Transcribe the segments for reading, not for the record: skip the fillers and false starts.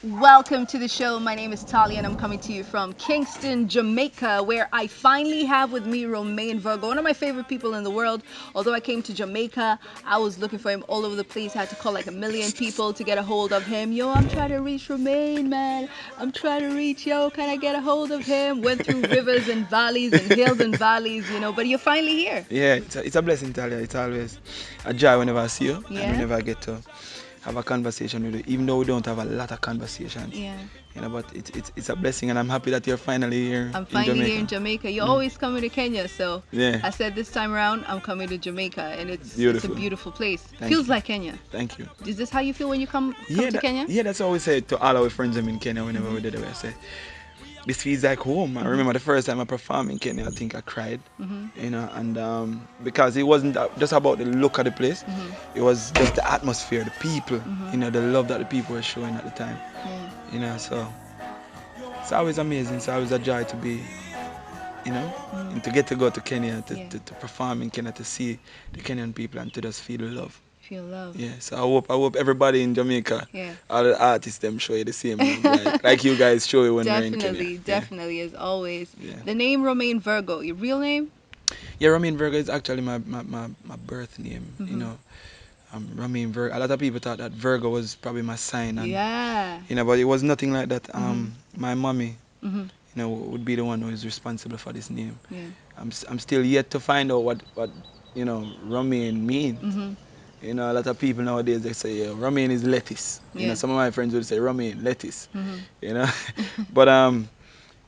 Welcome to the show. My name is Talia and I'm coming to you from Kingston, Jamaica, where I finally have with me Romain Virgo, one of my favorite people in the world. Although I came to Jamaica, I was looking for him all over the place. I had to call like a million people to get a hold of him. Yo, I'm trying to reach Romain, man. I'm trying to reach, yo, can I get a hold of him? Went through rivers and valleys and hills and valleys, but you're finally here. Yeah, it's a blessing, Talia. It's always a joy whenever I see you and Yeah? whenever I get to have a conversation with you, even though we don't have a lot of conversations. Yeah. But it's a blessing, and I'm happy that you're finally here I'm in finally here in Jamaica. Jamaica. You're Mm. always coming to Kenya, so Yeah, I said this time around I'm coming to Jamaica, and it's a beautiful. beautiful place. Thank Feels you. like Kenya. Thank you. Is this how you feel when you come to Kenya? That's what we say to all our friends in Kenya whenever we did it. I say, this feels like home. I remember the first time I performed in Kenya, I think I cried, Mhm. and because it wasn't just about the look of the place, Mhm. it was just the atmosphere, the people, Mhm. the love that the people were showing at the time, Yeah. so it's always amazing. It's always a joy to be, Mhm. and to get to go to Kenya, Yeah. to perform in Kenya, to see the Kenyan people and to just feel the love. Feel love. Yeah, so I hope everybody in Jamaica, Yeah. all the artists them show you the same love, like you guys show it when we're in Kenya. Definitely, Yeah, definitely, as always. yeah. The name Romain Virgo, your real name? Yeah, Romain Virgo is actually my birth name. Mhm. Romain Virgo. A lot of people thought that Virgo was probably my sign, and Yeah. but it was nothing like that. Mhm. My mommy, Mhm. would be the one who is responsible for this name. Yeah. I'm still yet to find out what Romain means. Mhm. A lot of people nowadays they say Romain is lettuce. Yeah. Some of my friends would say Romain lettuce. Mhm. You know, but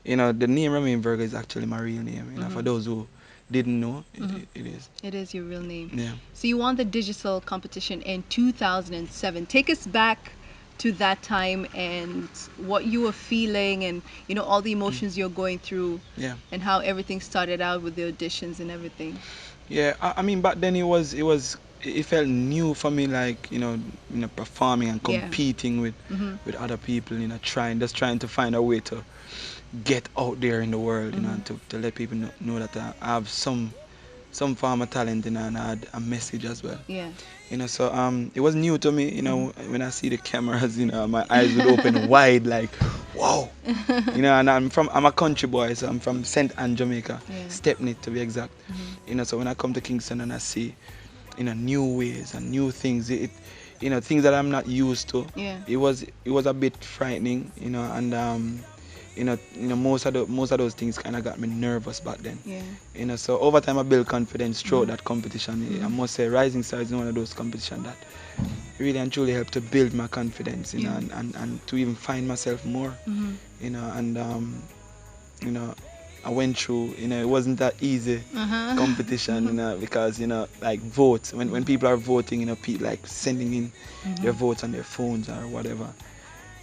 the name Romain Virgo is actually my real name. For Mhm. those who didn't know, Mhm. it is. It is your real name. Yeah. So you won the digital competition in 2007. Take us back to that time and what you were feeling and all the Mm. emotions you're going through Yeah. and how everything started out with the auditions and everything. Yeah, I mean back then it felt new for me, like performing and Yeah. competing Mhm. with other people, trying to find a way to get out there in the world, Mhm. and to let people know that I have some form of talent, and I had a message as well. Yeah. So it was new to me, Mhm. when I see the cameras, my eyes would open wide, like, wow. And I'm a country boy, so I'm from St. Anne, Jamaica, Yeah. Stepney to be exact. Mhm. So when I come to Kingston and I see, new ways and new things, things that I'm not used to, Yeah. it was a bit frightening, and most of those things kind of got me nervous back then. Yeah. So over time I built confidence throughout Mhm. that competition. I Mhm. must say Rising Stars is one of those competitions that really and truly helped to build my confidence, Yeah. and to even find myself more, Mhm. and you know, I went through, it wasn't that easy Uh-huh. competition, because, like votes, when people are voting, people like sending in their Mhm. votes on their phones or whatever.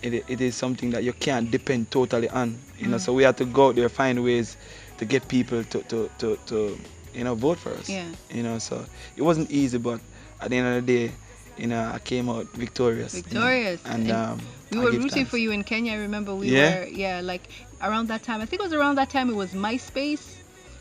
It is something that you can't depend totally on, Mm. so we had to go out there, find ways to get people to vote for us, Yeah. so it wasn't easy, but at the end of the day, I came out victorious, Victorious. and And we I were give rooting for thanks. you in Kenya. I remember we Yeah. were, yeah, like around that time. I think it was around that time it was MySpace.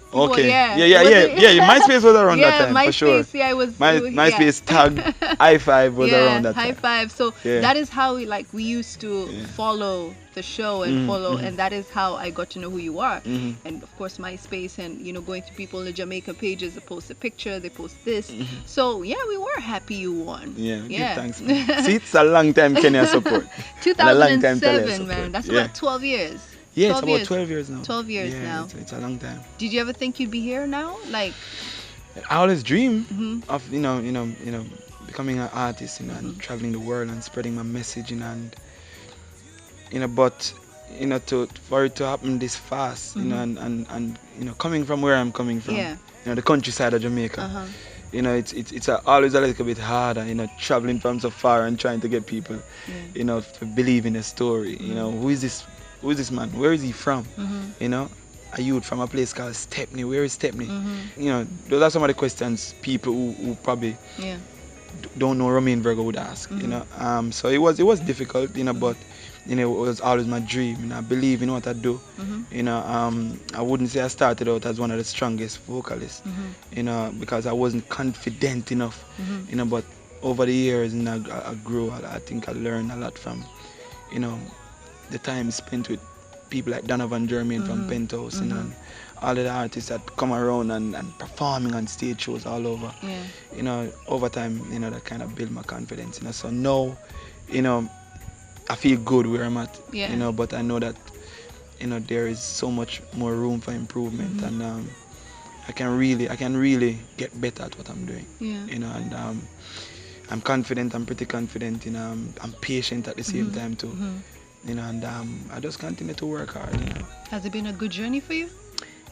People were, Okay. yeah, Yeah, yeah, was yeah, it? yeah. MySpace was around that Yeah, time for sure. MySpace, yeah, yeah. MySpace tag I5 was around Yeah, that high time. five. So Yeah. that is how we used to Yeah. follow the show and Mhm. follow, Mhm. and that is how I got to know who you are. Mhm. And of course, MySpace and going to people in the Jamaica pages, they post a picture, they post this. Mhm. So yeah, we were happy you won. Yeah. Give Yeah. thanks, man. See, it's a long time Kenya support and a long time Talia 2007, support. man. That's Yeah. about 12 years. Yeah, it's 12 about years. 12 years now. 12 years Yeah, now. it's a long time. Did you ever think you'd be here now? Like, I always dream mhm, of becoming an artist, and mhm, traveling the world and spreading my message, and but to for it to happen this fast, mhm. and coming from where I'm coming from, Yeah. the countryside of Jamaica, Uh-huh. always a little bit harder, traveling from so far and trying to get people, Yeah. to believe in a story. Mhm. Who is this man? Where is he from? Mhm. You know, a youth from a place called Stepney. Where is Stepney? Mhm. Those are some of the questions people who probably Yeah. don't know Romain Virgo would ask. Mhm. So it was difficult, Mhm. but it was always my dream. I believe in what I do. Mhm. I wouldn't say I started out as one of the strongest vocalists, Mhm. because I wasn't confident enough, Mhm. but over the years, I grew. I think I learned a lot from, you know, the time spent with people like Donovan Jermaine from Mhm. Penthouse, you know, Mhm. and all of the artists that come around and performing on stage shows all over. Yeah. You know, over time, you know, that kind of build my confidence, you know. So now, you know, I feel good where I'm at, Yeah. you know, but I know that, you know, there is so much more room for improvement, Mhm. and I can really get better at what I'm doing, Yeah. you know, and I'm confident. I'm pretty confident, you know. I'm patient at the same Mhm. time too, Mhm. you know, and I just continue to work hard, you know. Has it been a good journey for you?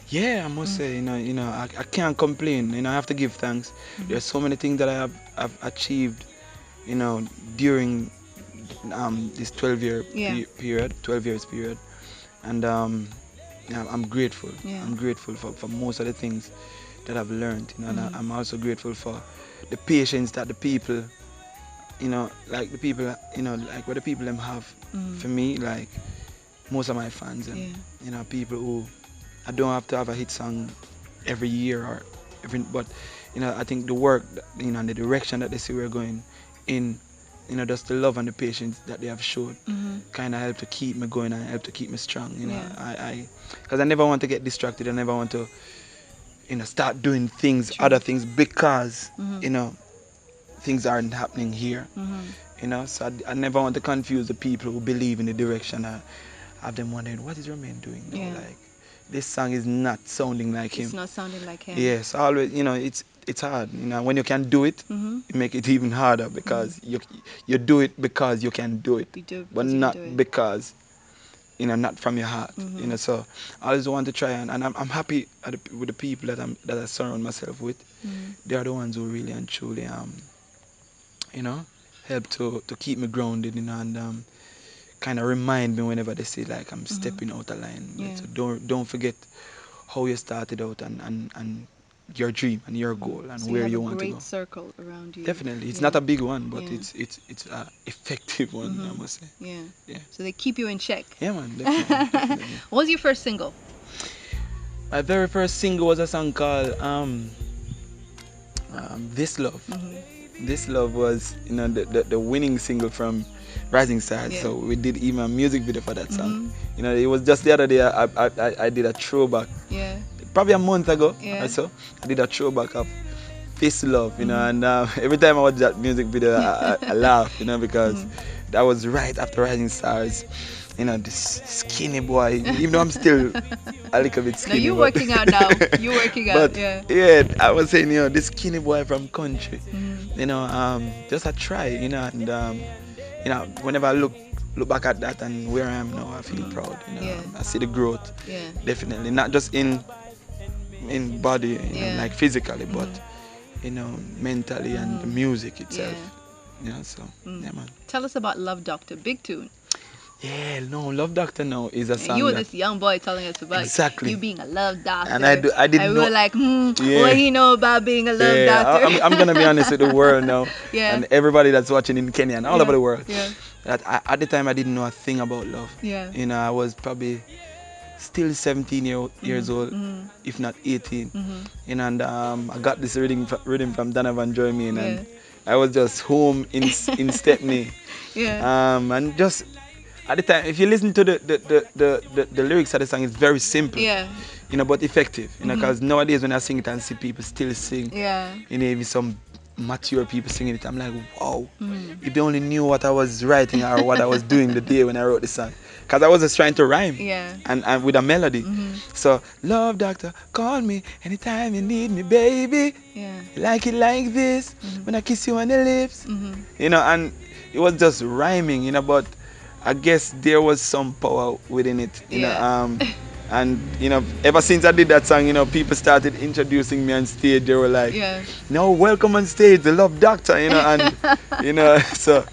Yeah, I must Mm. say, I can't complain. You know, I have to give thanks. Mhm. There's so many things that I've achieved, you know, during this 12-year Yeah. period, 12 years period, and yeah, I'm grateful. Yeah. I'm grateful for most of the things that I've learned, you know, and Mhm. I'm also grateful for the patience that the people, you know, like the people, you know, like what the people them have Mhm. for me, like most of my fans and Yeah. you know people who I don't have to have a hit song every year or every, but you know I think the work, you know, and the direction that they see we're going in, you know, just the love and the patience that they have showed, Mhm. kind of help to keep me going and help to keep me strong. You know, Yeah. because I never want to get distracted. I never want to, you know, start doing things, True. other things because Mhm. you know things aren't happening here. Mhm. You know, so I never want to confuse the people who believe in the direction. I have them wondering what is Romain doing now? Yeah. Like this song is not sounding like It's him. not sounding like him. Yes, always, you know, it's hard. You know, when you can do it, Mhm. it make it even harder Mhm. because you do it because you can do it, You do it but because you can not do it. because, you know, not from your heart. You know, Mhm. so I always want to try and I'm happy with the people that I surround myself with. Mhm. They are the ones who really and truly you know, help to keep me grounded, you know, and kind of remind me whenever they say like I'm Mhm. stepping out of line. Yeah. So don't forget how you started out and your dream and your Mhm. goal and So you where have a you want to great go. circle around you. Definitely, it's Yeah. not a big one, but Yeah. it's a effective one, I Mhm. must say. Yeah. Yeah, So they keep you in check. yeah, man, definitely, definitely. What was your first single? My very first single was a song called "This Love." Mhm. This Love was, you know, the winning single from Rising Stars. Yeah. So we did even a music video for that song. Mhm. You know, it was just the other day I did a throwback, Yeah. probably a month ago or Yeah. so. I did a throwback of This Love, you know, Mhm. and every time I watch that music video, I laugh, you know, because Mhm. that was right after Rising Stars. You know, this skinny boy, even though I'm still a little bit No, skinny, you're but working out now. You're working out. but Yeah. yeah, I was saying, you know, this skinny boy from country, Mhm. you know, just a try, you know, and you know, whenever I look back at that and where I am now, I feel Mhm. proud. You know, Yeah. I see the growth, Yeah. definitely, not just in body, you know, Yeah. like physically, but Mhm. you know, mentally and the Mhm. music Yeah. itself. You know, so Mm. yeah, man. Tell us about Love Doctor. Big tune. Yeah, no, Love Doctor now is a And you song were that this young boy telling us about you exactly, being a love and doctor. I didn't And we know. were like, what Yeah, he know about being a love yeah. doctor? I'm gonna be honest with the world now, Yeah. and everybody that's watching in Kenya and all over Yeah. the world. Yeah. That at the time I didn't know a thing about love. Yeah. You know, I was probably still 17 years Mhm. old, Mhm. if not 18. Mhm. You know, and I got this rhythm from Donovan Jermaine, and Yeah. I was just home in Stepney, Yeah. and just at the time, if you listen to the lyrics of the song, it's very simple, Yeah. you know, but effective, you know, Mhm. because nowadays when I sing it and see people still sing, Yeah. you know, even some mature people singing it, I'm like, wow, Mhm. if they only knew what I was writing or what I was doing the day when I wrote the song. Because I was just trying to rhyme Yeah. and with a melody. Mhm. So, love doctor, call me anytime you need me, baby. Yeah. You like it like this Mhm. when I kiss you on the lips. Mhm. You know, and it was just rhyming, you know, but I guess there was some power within it, you know. Yeah. And you know, ever since I did that song, you know, people started introducing me on stage. They were like, Yeah. "No, welcome on stage, the Love Doctor," you know, and you know, so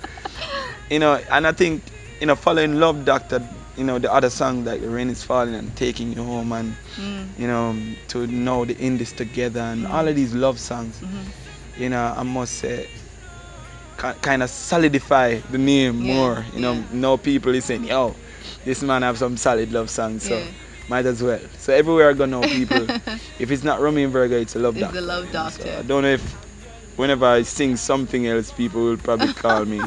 you know, and I think you know, following Love Doctor, you know, the other song like The Rain Is Falling and Taking You Home, and Mm. you know, to know the Indies together and all Mm. of these love songs, Mhm. you know, I must say, kind of solidify the name Yeah. more. You know, Yeah. now people is saying, "Yo, this man have some solid love songs," so Yeah. might as well. So everywhere I go now, people, if it's not Romain Virgo, it's a Love Is the Doctor. love You know, so I doctor. don't know if whenever I sing something else, people will probably call me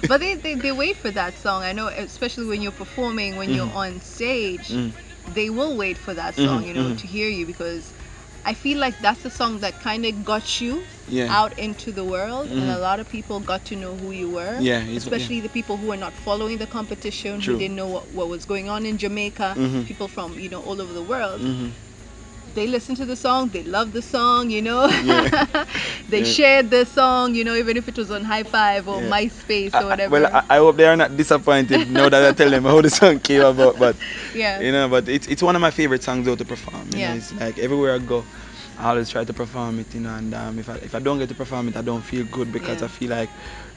But they wait for that song. I know, especially when you're performing, when you're Mhm. on stage, Mhm. they will wait for that Mhm. song, Mhm. to hear you, because I feel like that's the song that kind of got you Yeah. out into the world, and a Mhm. lot of people got to know who you were, Yeah. Yeah. especially the people who were not following the competition, who True. didn't know what was going on in Jamaica, Mhm. people from, all over the world. Mhm. They listened to the song, they loved the song, Yeah. they Yeah. shared the song, even if it was on High Five or Yeah. MySpace or Well, whatever. I hope they are not disappointed now that I tell them how the song came about. But Yeah. but it's one of my favorite songs though to perform. Yeah. It's like everywhere I go, I always try to perform it. And if I don't get to perform it, I don't feel good because Yeah. I feel like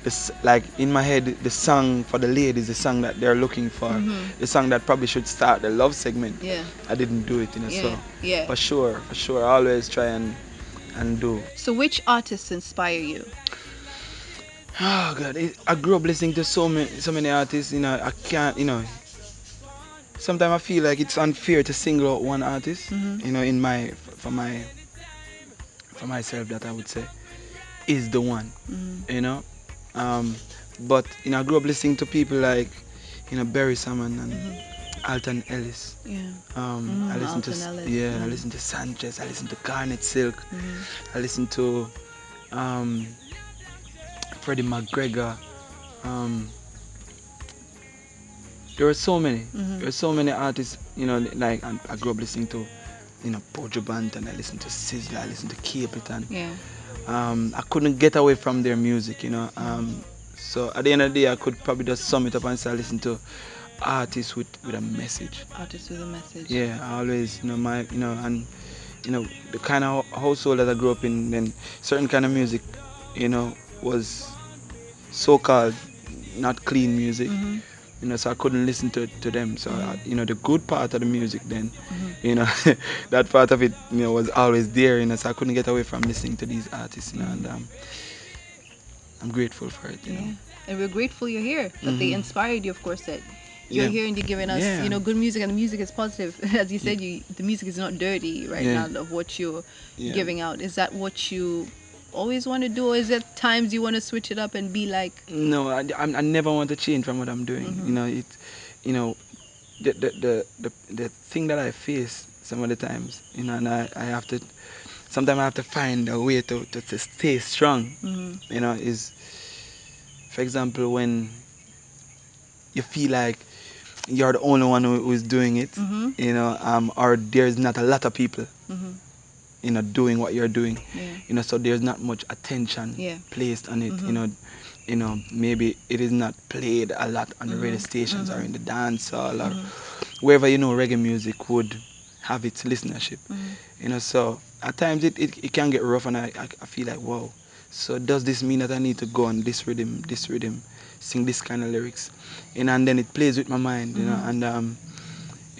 this, like in my head, the song for the ladies, the song that they're looking for, Mhm. the song that probably should start the love segment. Yeah. I didn't do it. Yeah. So Yeah. for sure, I always try and do. So which artists inspire you? Oh God, I grew up listening to so many artists. I can't. Sometimes I feel like it's unfair to single out one artist. Mhm. In for myself, that I would say is the one. Mhm. You know, um, but I grew up listening to people like Barry Salmon and Mhm. Alton Ellis. Yeah. I listen to Alton Ellis. yeah, I listen to Sanchez. I listen to Garnet Silk. Mhm. I listen to um, Freddie McGregor. Um, there are so many. Mhm. There are so many artists. Like I grew up listening to Pojo Banton. I listen to Sizzler. I listen to Capleton. Yeah. I couldn't get away from their music. Mhm. So at the end of the day, I could probably just sum it up and say I listen to artists with a message. Artists with a message. Yeah, I always, my, and the kind of household that I grew up in, then certain kind of music, was so-called not clean music. Mhm. So I couldn't listen to them. So Mhm. the good part of the music, then, Mhm. that part of it, was always there. So I couldn't get away from listening to these artists. And Mhm. I'm grateful for it. Yeah. And we're grateful you're here. That they Hmm. inspired you, of course. That you're Yeah, here and you're giving us, yeah, good music, and the music is positive. As you yeah, said, the music is not dirty right yeah, now of what you're yeah. giving out. Is that what you always want to do, or is there times you want to switch it up and be like, No, I never want to change from what I'm doing. mm-hmm, You know, the thing that I face some of the times, and I have to, sometimes I have to find a way to stay strong. mm-hmm, Is, for example, when you feel like you're the only one who's doing it, mm-hmm, or there's not a lot of people, mm-hmm, doing what you're doing, yeah, so there's not much attention yeah, placed on it, mm-hmm, maybe it is not played a lot on the radio mm-hmm, stations or mm-hmm, in the dance hall or mm-hmm, wherever reggae music would have its listenership. mm-hmm, So at times it can get rough, and I feel like, wow, so does this mean that I need to go on this rhythm, sing this kind of lyrics, and then it plays with my mind, mm-hmm,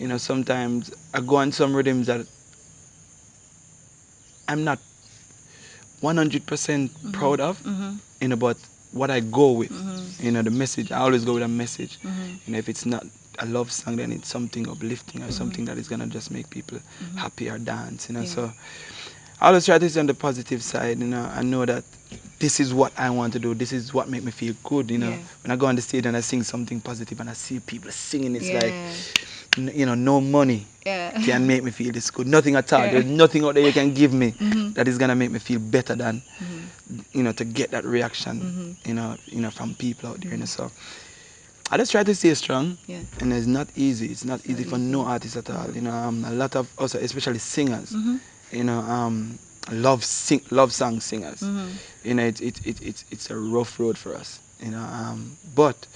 and sometimes I go on some rhythms that I'm not 100% mm-hmm, proud of, mm-hmm, but what I go with, mm-hmm, the message, I always go with a message. mm-hmm, If it's not a love song, then it's something uplifting or mm-hmm, something that is gonna just make people mm-hmm, happy or dance. yeah, So I always try to see on the positive side. I know that this is what I want to do. This is what make me feel good. yeah, When I go on the stage and I sing something positive and I see people singing, it's like, yeah, no money yeah, can make me feel this good. Nothing at all. yeah, There's nothing out there you can give me mm-hmm, that is gonna make me feel better than, mm-hmm, to get that reaction, mm-hmm, from people out there. mm-hmm, So I just try to stay strong, yeah, and it's not easy. It's not it's not easy for no easy, artist at all. mm-hmm, A lot of also, especially singers, mm-hmm, you know, um, love song singers. mm-hmm, It's a rough road for us. But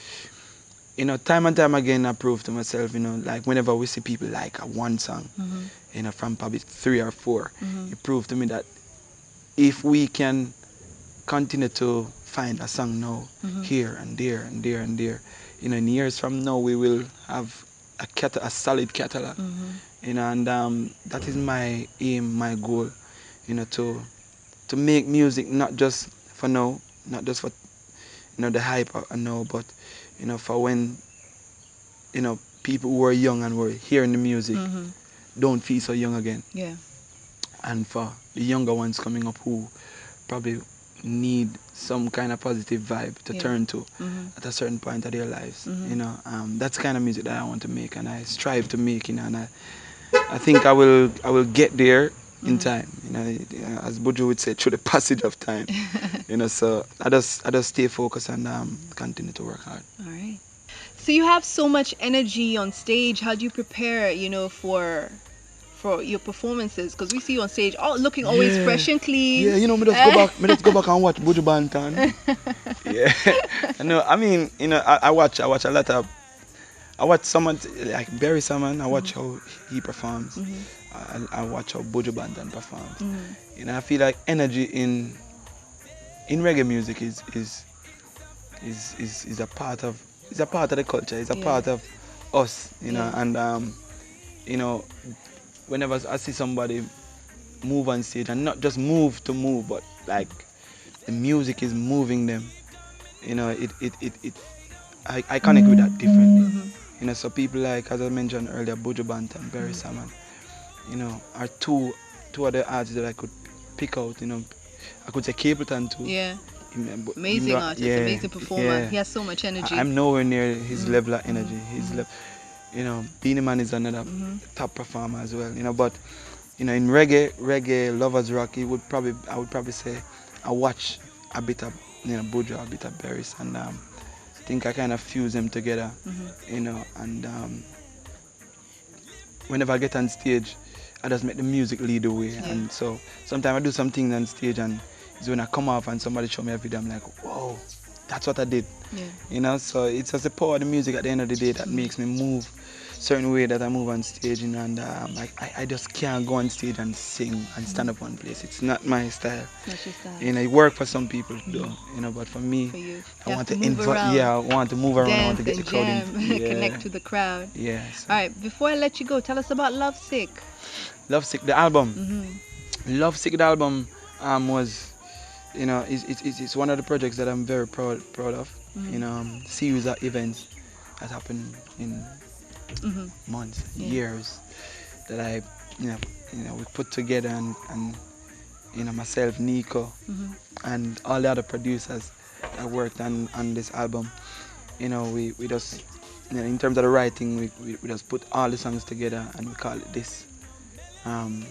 time and time again, I prove to myself, like whenever we see people like a one song, mm-hmm, from probably three or four, mm-hmm, it proved to me that if we can continue to find a song now, mm-hmm, here and there and there and there, in years from now, we will have a solid catalog, mm-hmm, and that is my aim, my goal, to make music not just for now, not just for the hype now, but for when people who are young and were hearing the music mm-hmm, don't feel so young again, yeah, and for the younger ones coming up who probably need some kind of positive vibe to Yeah. turn to Mhm. at a certain point of their lives. Mhm. That's the kind of music that I want to make, and I strive to make. And I think I will get there in Mhm. time. As Buju would say, through the passage of time. So I just stay focused and continue to work hard. All right. So you have so much energy on stage. How do you prepare, for your performances? Because we see you on stage, looking always Yeah, fresh and clean. yeah. Me just go back and watch Buju Banton. Yeah, I mean, I watch a lot of. I watch someone like Barry Salmon. I watch how he performs. Mhm. I watch how Buju Banton performs. Mhm. I feel like energy in reggae music is a part of the culture. It's a Yeah. part of us. Yeah. And you know, whenever I see somebody move on stage and not just move to move, but like the music is moving them. I connect with that differently. Mhm. So people like, as I mentioned earlier, Buju Banton and Barry Mhm. Salmon, are two other artists that I could pick out. I could say Capleton too. Yeah. Even though, Amazing artist, yeah, amazing performer. yeah, He has so much energy. I'm nowhere near his Mhm. level of energy. His Mhm. level, Beanie Man is another Mhm. top performer as well. But in reggae lovers rock, I would probably say I watch a bit of Buju, a bit of Barris, and think I kind of fuse them together. Mhm. And whenever I get on stage, I just make the music lead the way. Yeah. And so sometimes I do some things on stage, and it's when I come off and somebody show me a video, I'm like, whoa, that's what I did. Yeah. So it's just the power of the music at the end of the day that makes me move certain way that I move on stage. And I just can't go on stage and sing and stand up one place. It's not my style. That's your style. It work for some people though. But for me, For you, I you have want to to move invite. around, Yeah, I want to move around. I want to dance get the and crowd in. jam, Yeah, connect to the crowd. yeah. So. All right, before I let you go, tell us about Lovesick. Lovesick, the album. Mhm. Lovesick, the album was, it's one of the projects that I'm very proud of. Mhm. Series of events that happened in Mhm. months, Yeah. years that we put together, and myself, Nico, Mhm. and all the other producers that worked on this album. We just, in terms of the writing, we just put all the songs together and we call it this um,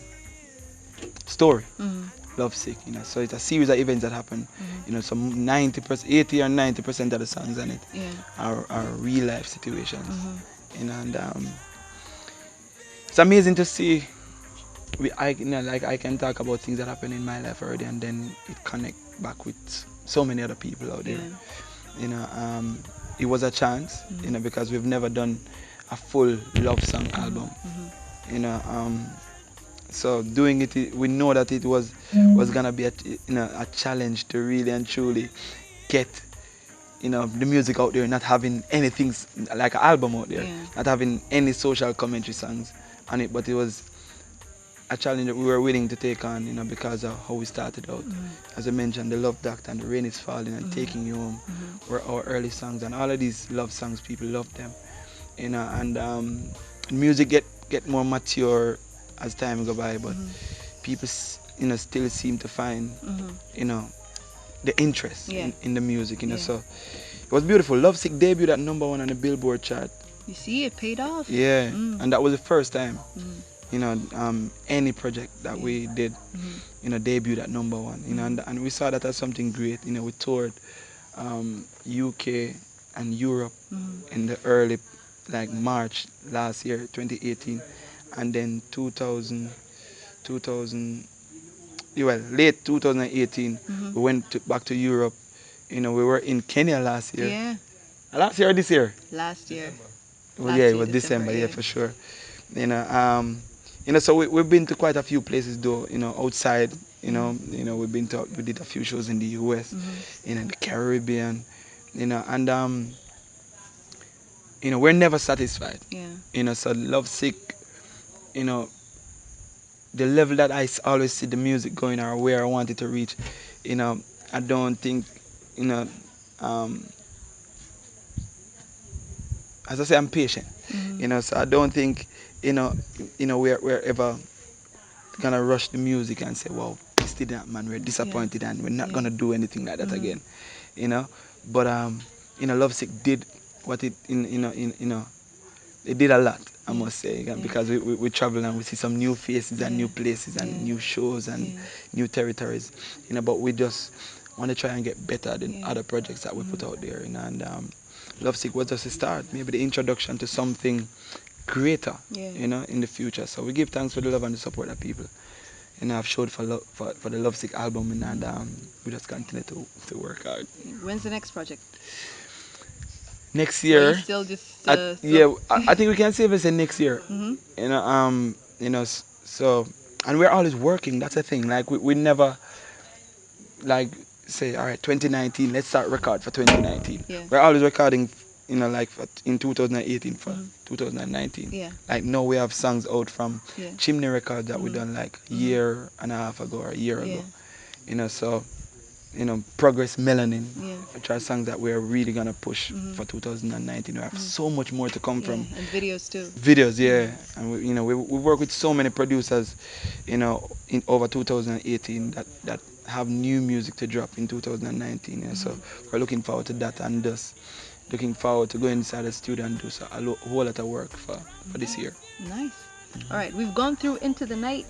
story. Mhm. Lovesick. So it's a series of events that happen. Mhm. Some 90%, 80 or 90% of the songs on it Yeah. are real life situations. Mhm. And it's amazing to see. Like I can talk about things that happen in my life already, and then it connect back with so many other people out there. Yeah. It was a chance, because we've never done a full love song album. Mhm. So doing it, we know that it was gonna be a challenge to really and truly get the music out there, not having anything like an album out there, Yeah. not having any social commentary songs on it, but it was a challenge that we were willing to take on, because of how we started out. As I mentioned, the Love Doctor and The Rain Is Falling and Taking You Home were our early songs, and all of these love songs, people love them, and music get more mature as time go by, but people still seem to find Mhm. the interest Yeah. in the music, Yeah. so it was beautiful. Lovesick debuted at #1 on the Billboard chart. You see, it paid off. Yeah, and that was the first time Mhm. any project that Yeah. we did Mhm. debuted at #1, and we saw that as something great. We toured UK and Europe Mhm. in the early, like March last year, 2018, and then 2000, well, late 2018, Mhm. we went back to Europe. We were in Kenya last year. Yeah. Last year or this year? Last year. Well, yeah, Last it year, was December. December, yeah, Yeah. for sure. So we've been to quite a few places though, outside. We did a few shows in the US, Mhm. in the Caribbean, and we're never satisfied. Yeah. So Lovesick, you know, the level that always see the music going or where I want it to reach, I don't think, you know, um, as I say, I'm patient, Mhm. so I don't think, we're ever gonna rush the music and say, wow, invested in that man, we're Yeah. disappointed, and we're not Yeah. gonna do anything like that Mhm. again. You know, but Lovesick did what it in it did a lot, I Yeah. must say, Yeah. because we travel and we see some new faces and Yeah. new places and Yeah. new shows and Yeah. new territories, but we just want to try and get better than Yeah. other projects that we put Mhm. out there, and Lovesick was just a start, maybe the introduction to something greater, Yeah. in the future. So we give thanks for the love and the support that people, have showed for the Lovesick album, and Mhm. we just continue to work hard. When's the next project? Next Or you year, still just still? yeah, I think we can safely say next year. Mhm. So, and we're always working. That's the thing. Like we never like say, all right, 2019, let's start record for 2019. Yeah. We're always recording, like in 2018 for Mhm. 2019. Yeah. Like now we have songs out from Yeah. Chimney Records that we Mhm. done like a Mhm. year and a half ago or a year Yeah. ago. So Progress Melanin, Yeah. which are songs that we're really gonna push Mhm. for 2019. We have Mhm. so much more to come Yeah. from And videos too. videos, Yeah. yeah, and we work with so many producers, in over 2018 that have new music to drop in 2019. So Mhm. we're looking forward to that, and just looking forward to going inside the studio and do whole lot of work for this year. Nice. All right, we've gone through Into the Night.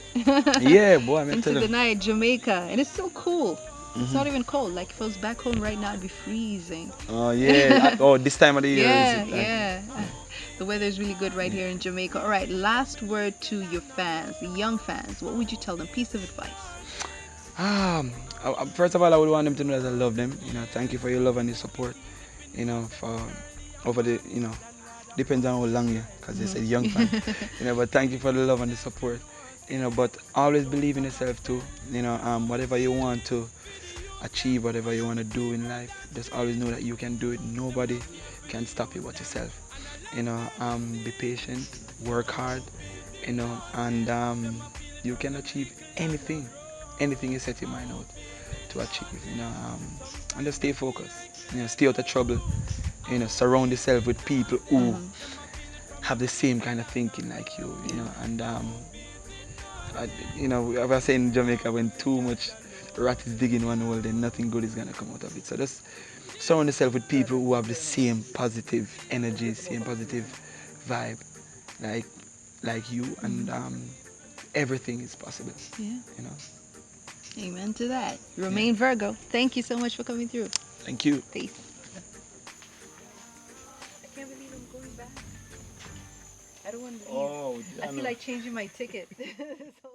Yeah, boy, I'm Into telling the you. Night, Jamaica. And it's so cool. It's Hmm. not even cold. Like if I was back home right now, it'd be freezing. Oh yeah. Oh, this time of the year is Yeah, it like? yeah. The weather is really good right here in Jamaica. All right, last word to your fans, the young fans. What would you tell them? Piece of advice. Um, First of all, I would want them to know that I love them. Thank you for your love and your support. For over the depends on how long you, because they Mhm. said young fan. But thank you for the love and the support. But always believe in yourself too. Whatever you want to achieve, whatever you want to do in life, just always know that you can do it. Nobody can stop you but yourself. Be patient, work hard, and you can achieve anything you set your mind out to achieve. And just stay focused. Stay out of trouble. Surround yourself with people who Mhm. have the same kind of thinking like you. Yeah. And I was saying in Jamaica, when too much rat is digging one hole, then nothing good is gonna come out of it. So just surround yourself with people who have the same positive energy, same positive vibe, like you, and Mhm. everything is possible. Yeah. You know. Amen to that. Yeah. Romain Virgo, thank you so much for coming through. Thank you. Peace. I can't believe I'm going back. I don't want to leave. Oh, I feel Jano. like changing my ticket. So